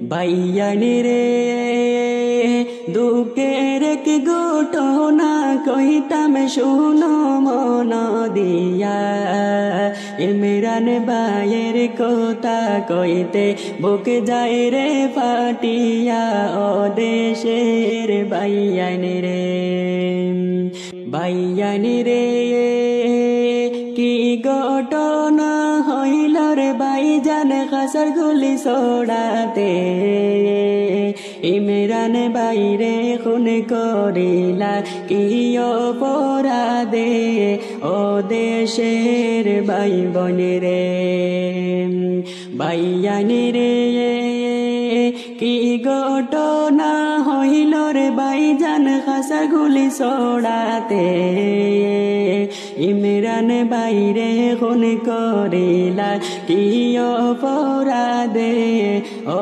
ভাইয়ানি রে দুঃখের এক ঘটনা কইতাম শুনো মন দিয়া ইমরান ভাইয়ের কথা কইতে বুক যায় রে ফাটিয়া ও দেশের ভাইয়ানি রে ভাইয়ানি রে কি ঘটনা হইল রে ভাইজান খাসার গুলি ছোড়াতে ইমরান ভাইরে খুন করিলা কি অপরাধে ও দেশের ভাই বোন রে ভাইয়ানি রে কি ঘটনা হইল রে ভাইজান খাসার গুলি ছোড়াতে ইমরান ভাইরে খুন করিলা কি অপরাধে ও